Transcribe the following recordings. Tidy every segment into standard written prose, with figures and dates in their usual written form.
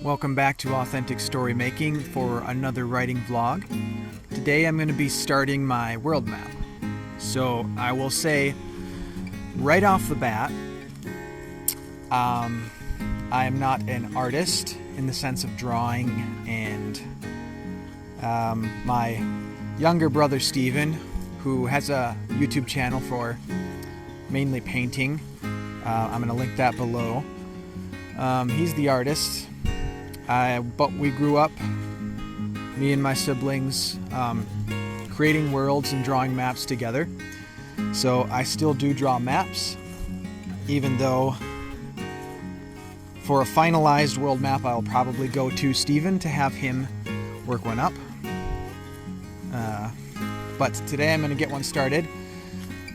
Welcome back to Authentic Story Making for another writing vlog. Today I'm going to be starting my world map. So I will say right off the bat, I am not an artist in the sense of drawing, and my younger brother Steven, who has a YouTube channel for mainly painting, I'm going to link that below. He's the artist, but we grew up, me and my siblings, creating worlds and drawing maps together. So I still do draw maps, even though for a finalized world map I'll probably go to Steven to have him work one up. But today I'm going to get one started.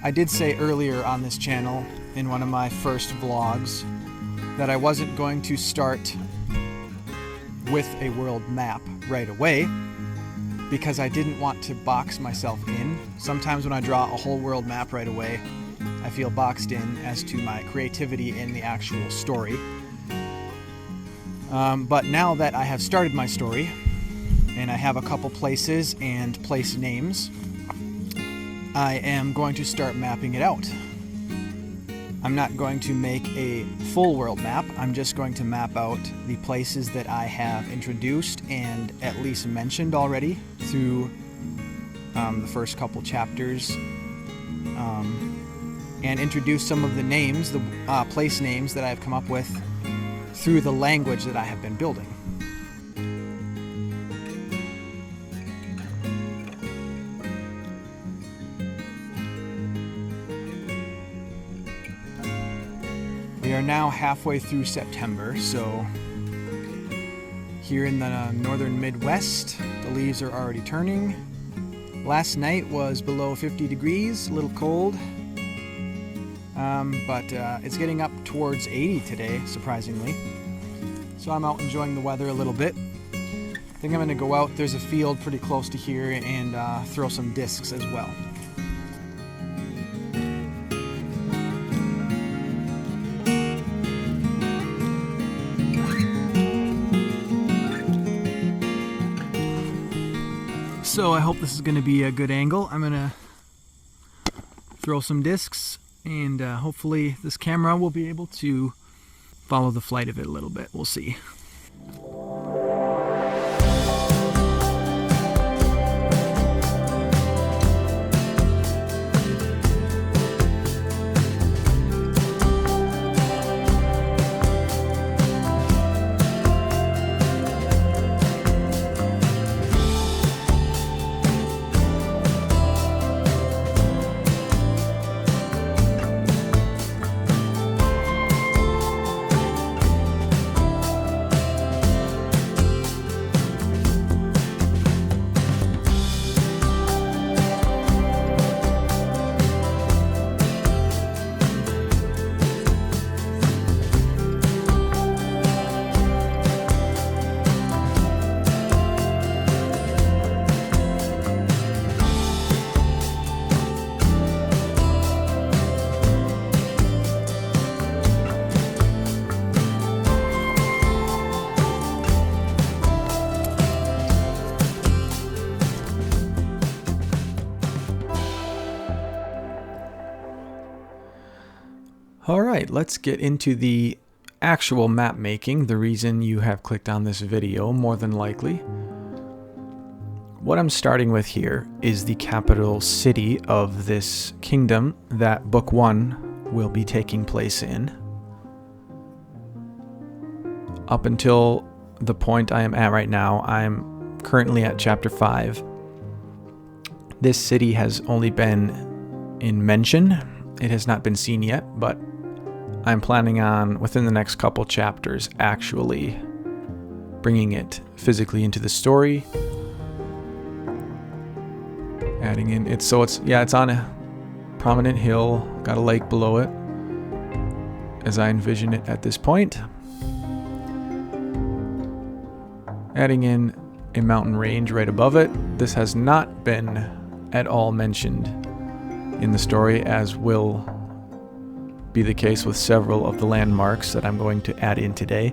I did say earlier on this channel in one of my first vlogs that I wasn't going to start with a world map right away because I didn't want to box myself in. Sometimes when I draw a whole world map right away, I feel boxed in as to my creativity in the actual story. But now that I have started my story and I have a couple places and place names, I am going to start mapping it out. I'm not going to make a full world map. I'm just going to map out the places that I have introduced and at least mentioned already through the first couple chapters, and introduce some of the names, the place names that I've come up with through the language that I have been building. We are now halfway through September, so here in the northern Midwest, the leaves are already turning. Last night was below 50 degrees, a little cold, but it's getting up towards 80 today, surprisingly. So I'm out enjoying the weather a little bit. I think I'm going to go out, there's a field pretty close to here, and throw some discs as well. So I hope this is going to be a good angle. I'm going to throw some discs, and hopefully this camera will be able to follow the flight of it a little bit. We'll see. Alright, let's get into the actual map making, the reason you have clicked on this video, more than likely. What I'm starting with here is the capital city of this kingdom that Book 1 will be taking place in. Up until the point I am at right now, I'm currently at Chapter 5. This city has only been in mention. It has not been seen yet, but I'm planning on, within the next couple chapters, actually bringing it physically into the story. Adding in, it's on a prominent hill, got a lake below it, as I envision it at this point. Adding in a mountain range right above it. This has not been at all mentioned in the story, as will be the case with several of the landmarks that I'm going to add in today.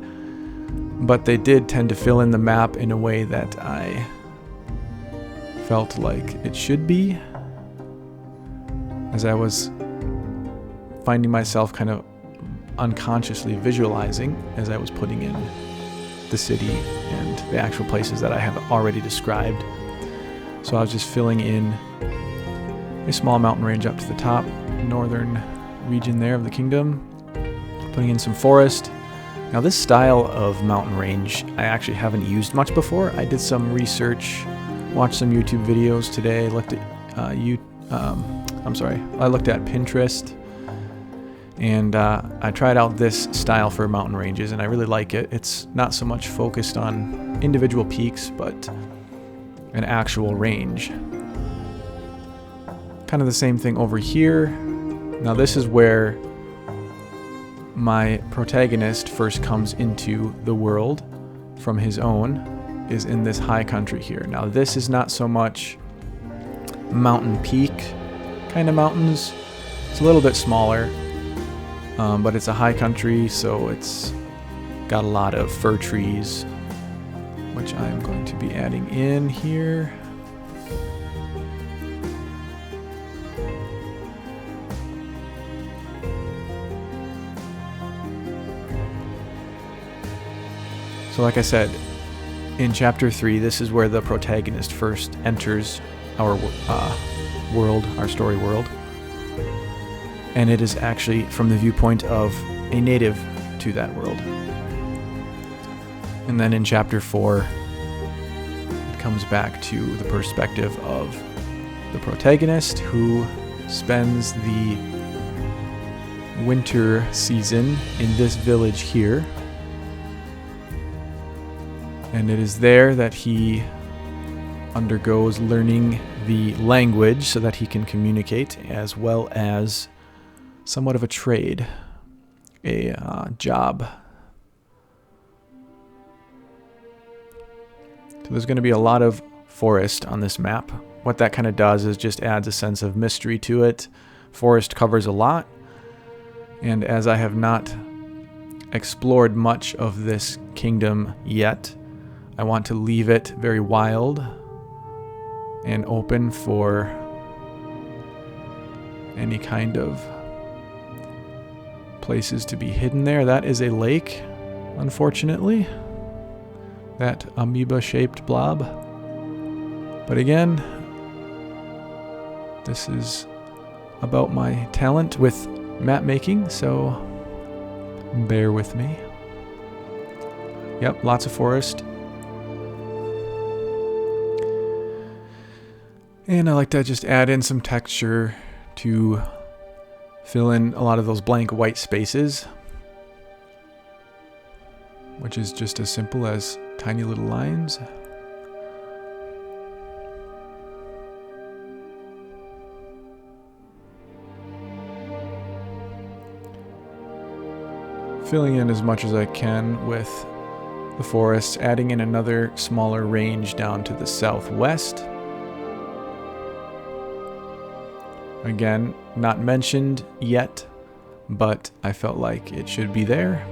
but they did tend to fill in the map in a way that I felt like it should be, as I was finding myself kind of unconsciously visualizing as I was putting in the city and the actual places that I have already described. So I was just filling in a small mountain range up to the top, northern region there of the kingdom, putting in some forest. Now this style of mountain range I actually haven't used much before. I did some research, watched some YouTube videos today, looked at I looked at Pinterest, and I tried out this style for mountain ranges, and I really like it. It's not so much focused on individual peaks, but an actual range. Kind of the same thing over here. Now this is where my protagonist first comes into the world from his own, is in this high country here. Now this is not so much mountain peak kind of mountains. It's a little bit smaller, but it's a high country, so it's got a lot of fir trees, which I'm going to be adding in here. So like I said, in Chapter 3, this is where the protagonist first enters our world, our story world. And it is actually from the viewpoint of a native to that world. And then in Chapter 4, it comes back to the perspective of the protagonist, who spends the winter season in this village here. And it is there that he undergoes learning the language so that he can communicate, as well as somewhat of a trade, a job. So there's going to be a lot of forest on this map. What that kind of does is just adds a sense of mystery to it. Forest covers a lot, and as I have not explored much of this kingdom yet, I want to leave it very wild and open for any kind of places to be hidden there. That is a lake, unfortunately. That amoeba-shaped blob. But again, this is about my talent with map making, so bear with me. Yep, lots of forest. And I like to just add in some texture to fill in a lot of those blank white spaces, which is just as simple as tiny little lines. Filling in as much as I can with the forest, adding in another smaller range down to the southwest. Again, not mentioned yet, but I felt like it should be there.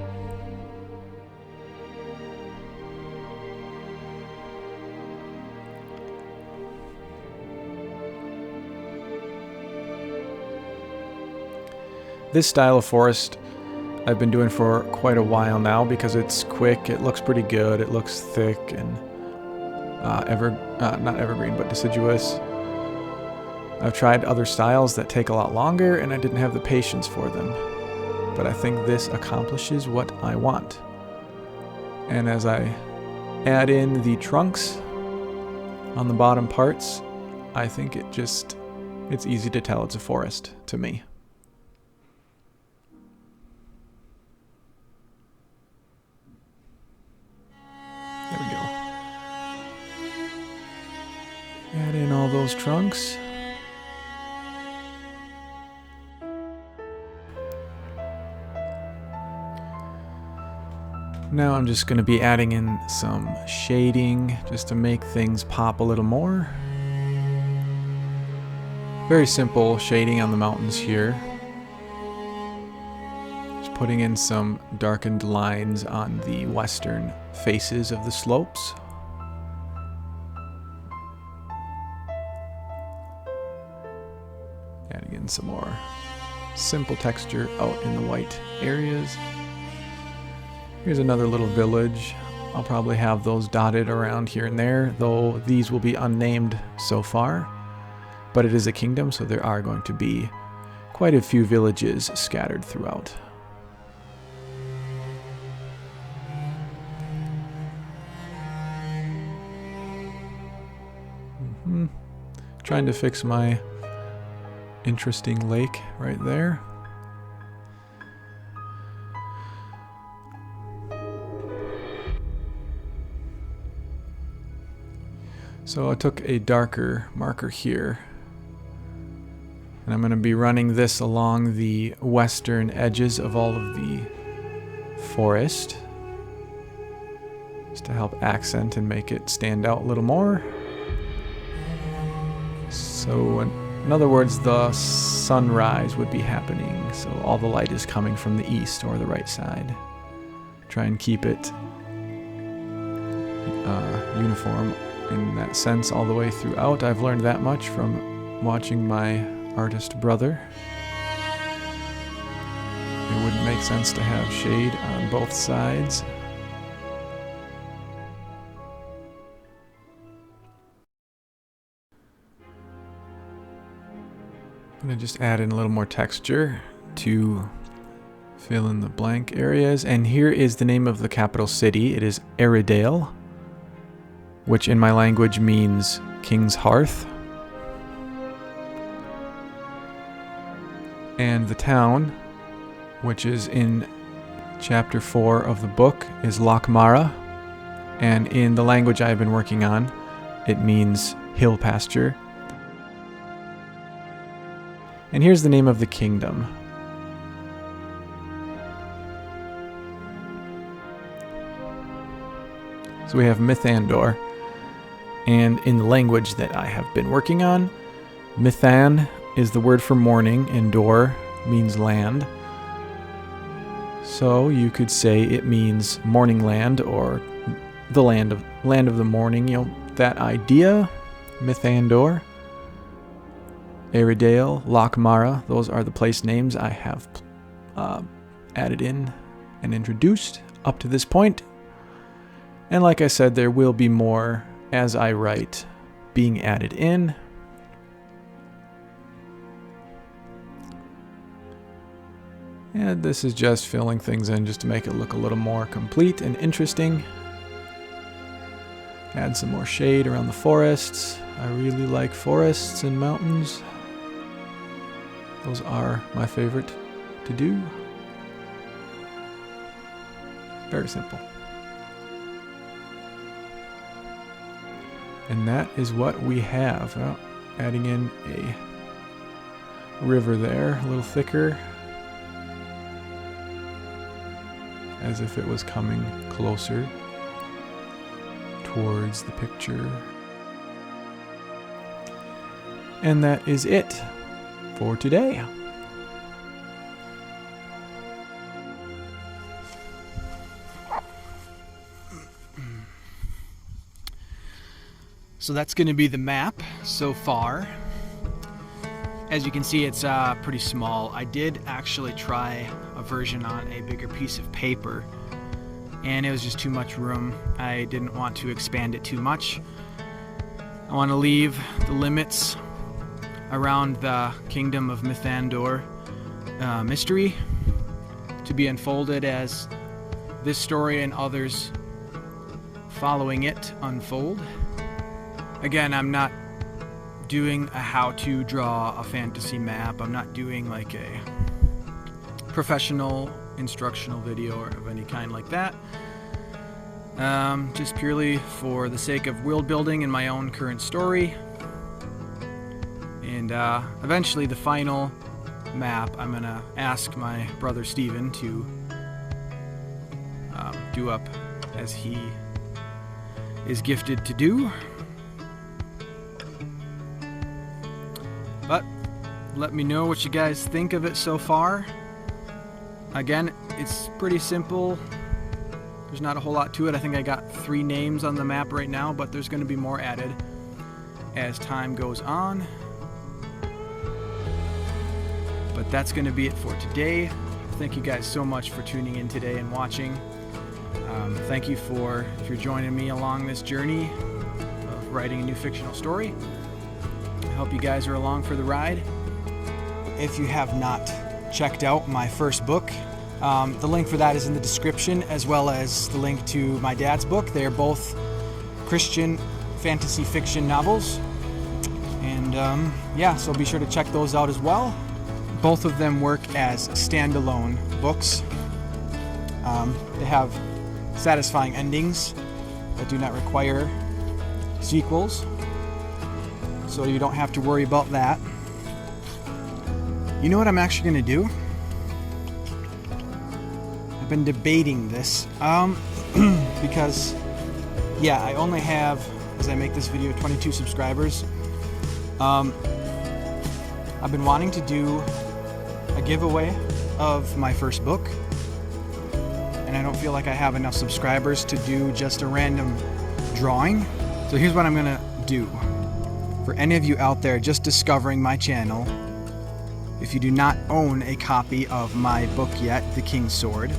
This style of forest I've been doing for quite a while now because it's quick, it looks pretty good, it looks thick and not evergreen, but deciduous. I've tried other styles that take a lot longer, and I didn't have the patience for them. But I think this accomplishes what I want. And as I add in the trunks on the bottom parts, I think it's easy to tell it's a forest to me. There we go. Add in all those trunks. Now I'm just going to be adding in some shading just to make things pop a little more. Very simple shading on the mountains here. Just putting in some darkened lines on the western faces of the slopes. Adding in some more simple texture out in the white areas. Here's another little village. I'll probably have those dotted around here and there, though these will be unnamed so far. But it is a kingdom, so there are going to be quite a few villages scattered throughout. Trying to fix my interesting lake right there. So I took a darker marker here, and I'm going to be running this along the western edges of all of the forest, just to help accent and make it stand out a little more. So in other words, the sunrise would be happening, so all the light is coming from the east or the right side. Try and keep it uniform in that sense all the way throughout. I've learned that much from watching my artist brother. It wouldn't make sense to have shade on both sides. I'm going to just add in a little more texture to fill in the blank areas. And here is the name of the capital city. It is Arydale, which in my language means King's Hearth. And the town, which is in chapter 4 of the book, is Lochmara. And in the language I've been working on, it means hill pasture. And here's the name of the kingdom. So we have Mythandor. And in the language that I have been working on, Mythan is the word for morning, and Dor means land. So you could say it means morning land, or the land of the morning, you know, that idea. Mythandor, Arydale, Lochmara, those are the place names I have added in and introduced up to this point. And like I said, there will be more as I write being added in. And this is just filling things in just to make it look a little more complete and interesting. Add some more shade around the forests. I really like forests and mountains. Those are my favorite to do. Very simple. And that is what we have. Well, adding in a river there, a little thicker, as if it was coming closer towards the picture. And that is it for today. So that's going to be the map so far. As you can see, it's pretty small. I did actually try a version on a bigger piece of paper, and it was just too much room. I didn't want to expand it too much. I want to leave the limits around the Kingdom of Mythandor mystery to be unfolded as this story and others following it unfold. Again, I'm not doing a how to draw a fantasy map. I'm not doing like a professional instructional video or of any kind like that. Just purely for the sake of world building in my own current story. And eventually the final map I'm gonna ask my brother Steven to do up as he is gifted to do. But let me know what you guys think of it so far. Again, it's pretty simple. There's not a whole lot to it. I think I got 3 names on the map right now, but there's going to be more added as time goes on. But that's going to be it for today. Thank you guys so much for tuning in today and watching. Thank you if you're joining me along this journey of writing a new fictional story. I hope you guys are along for the ride. If you have not checked out my first book, the link for that is in the description, as well as the link to my dad's book. They are both Christian fantasy fiction novels. And yeah, so be sure to check those out as well. Both of them work as standalone books. They have satisfying endings that do not require sequels, so you don't have to worry about that. You know what I'm actually going to do? I've been debating this because, yeah, I only have, as I make this video, 22 subscribers. I've been wanting to do a giveaway of my first book, and I don't feel like I have enough subscribers to do just a random drawing. So here's what I'm gonna do. For any of you out there just discovering my channel, if you do not own a copy of my book yet, The King's Sword,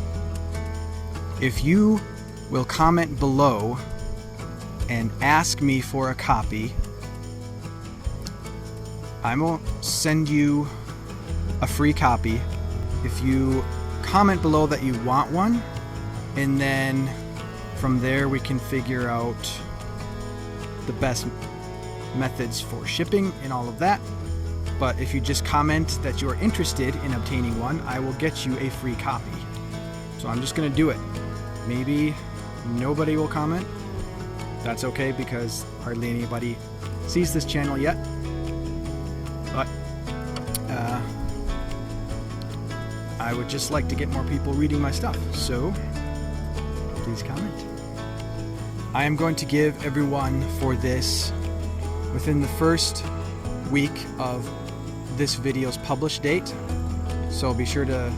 if you will comment below and ask me for a copy, I will send you a free copy. If you comment below that you want one, and then from there we can figure out the best methods for shipping and all of that. But if you just comment that you are interested in obtaining one, I will get you a free copy. So I'm just gonna do it. Maybe nobody will comment. That's okay, because hardly anybody sees this channel yet. But I would just like to get more people reading my stuff, so please comment. I am going to give everyone for this within the first week of this video's published date, so be sure to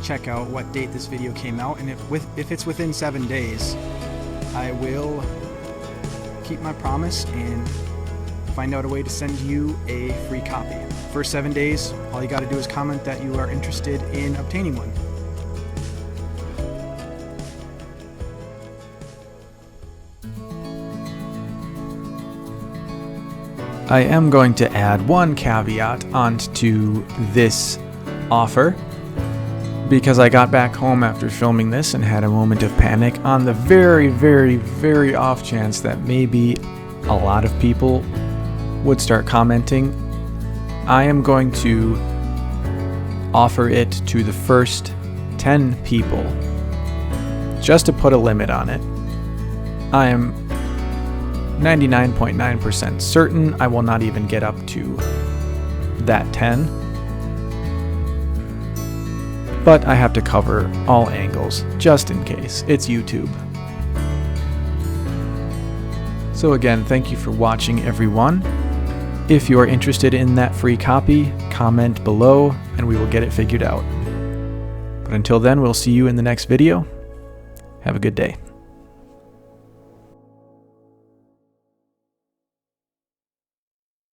check out what date this video came out, and if it's within 7 days, I will keep my promise and find out a way to send you a free copy. For 7 days, all you got to do is comment that you are interested in obtaining one. I am going to add one caveat onto this offer, because I got back home after filming this and had a moment of panic on the very, very, very off chance that maybe a lot of people would start commenting. I am going to offer it to the first 10 people, just to put a limit on it. I am 99.9% certain I will not even get up to that 10. But I have to cover all angles, just in case. It's YouTube. So again, thank you for watching, everyone. If you are interested in that free copy, comment below and we will get it figured out. But until then, we'll see you in the next video. Have a good day.